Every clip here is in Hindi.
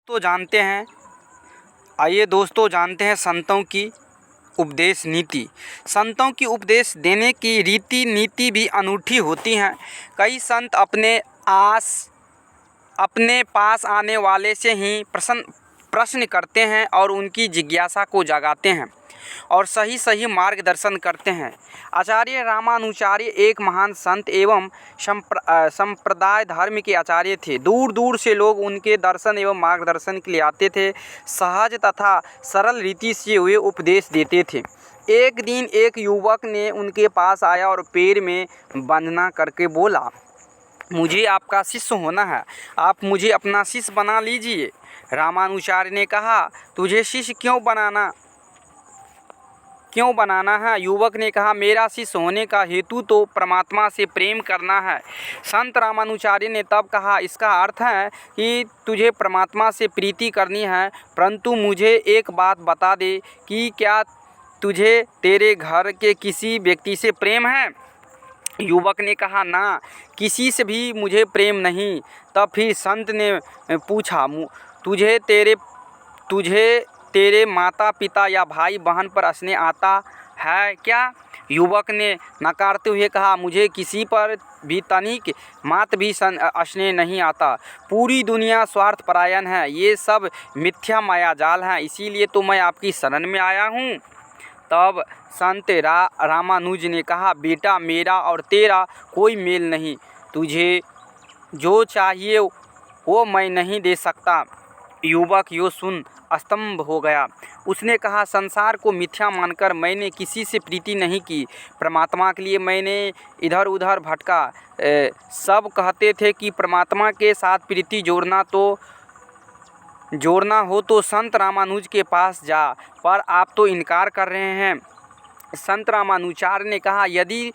तो जानते हैं, आइए दोस्तों जानते हैं संतों की उपदेश नीति। संतों की उपदेश देने की रीति नीति भी अनूठी होती हैं। कई संत अपने पास आने वाले से ही प्रश्न करते हैं और उनकी जिज्ञासा को जगाते हैं और सही मार्गदर्शन करते हैं। आचार्य रामानुचार्य एक महान संत एवं संप्रदाय धर्म के आचार्य थे। दूर दूर से लोग उनके दर्शन एवं मार्गदर्शन के लिए आते थे। सहज तथा सरल रीति से वे उपदेश देते थे। एक दिन एक युवक ने उनके पास आया और पैर में वंदना करके बोला, मुझे आपका शिष्य होना है, आप मुझे अपना शिष्य बना लीजिए। रामानुचार्य ने कहा, तुझे शिष्य क्यों बनाना है? युवक ने कहा, मेरा शिष्य होने का हेतु तो परमात्मा से प्रेम करना है। संत रामानुचार्य ने तब कहा, इसका अर्थ है कि तुझे परमात्मा से प्रीति करनी है, परंतु मुझे एक बात बता दे कि क्या तुझे तेरे घर के किसी व्यक्ति से प्रेम है? युवक ने कहा, ना, किसी से भी मुझे प्रेम नहीं। तब फिर संत ने पूछा, तुझे तेरे माता पिता या भाई बहन पर स्नेह आता है क्या? युवक ने नकारते हुए कहा, मुझे किसी पर भी तनिक मात्र भी स्नेह नहीं आता। पूरी दुनिया स्वार्थपरायण है, ये सब मिथ्या मायाजाल हैं, इसीलिए तो मैं आपकी शरण में आया हूँ। तब संत रामानुज ने कहा, बेटा, मेरा और तेरा कोई मेल नहीं, तुझे जो चाहिए वो मैं नहीं दे सकता। युवक यो सुन स्तंभ हो गया। उसने कहा, संसार को मिथ्या मानकर मैंने किसी से प्रीति नहीं की, परमात्मा के लिए मैंने इधर उधर भटका। सब कहते थे कि परमात्मा के साथ प्रीति जोड़ना हो तो संत रामानुज के पास जा, पर आप तो इनकार कर रहे हैं। संत रामानुचार्य ने कहा, यदि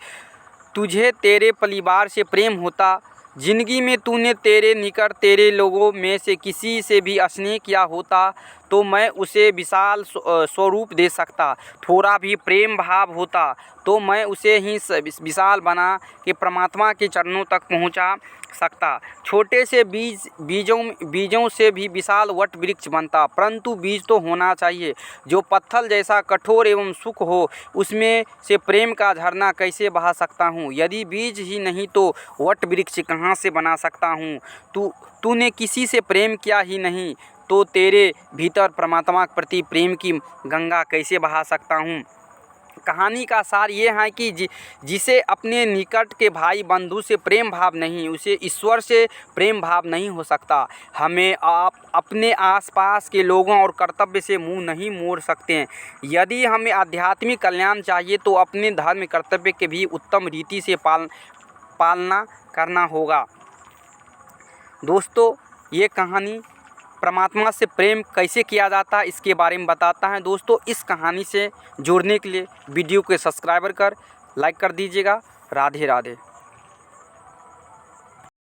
तुझे तेरे परिवार से प्रेम होता, जिंदगी में तूने तेरे निकट तेरे लोगों में से किसी से भी स्नेह किया होता, तो मैं उसे विशाल स्वरूप दे सकता। थोड़ा भी प्रेम भाव होता तो मैं उसे ही विशाल बना के परमात्मा के चरणों तक पहुंचा सकता। छोटे से बीजों से भी विशाल वट वृक्ष बनता, परंतु बीज तो होना चाहिए जो पत्थर जैसा कठोर एवं सूख हो। उसमें से प्रेम का झरना कैसे बहा सकता हूँ? यदि बीज ही नहीं तो वट वृक्ष कहाँ से बना सकता हूँ? तूने किसी से प्रेम किया ही नहीं तो तेरे भीतर परमात्मा के प्रति प्रेम की गंगा कैसे बहा सकता हूँ? कहानी का सार ये है कि जिसे अपने निकट के भाई बंधु से प्रेम भाव नहीं, उसे ईश्वर से प्रेम भाव नहीं हो सकता। हमें अपने आसपास के लोगों और कर्तव्य से मुंह नहीं मोड़ सकते हैं। यदि हमें आध्यात्मिक कल्याण चाहिए तो अपने धर्म कर्तव्य के भी उत्तम रीति से पालना करना होगा। दोस्तों, ये कहानी परमात्मा से प्रेम कैसे किया जाता है इसके बारे में बताता है। दोस्तों, इस कहानी से जुड़ने के लिए वीडियो को सब्सक्राइब कर लाइक कर दीजिएगा। राधे राधे।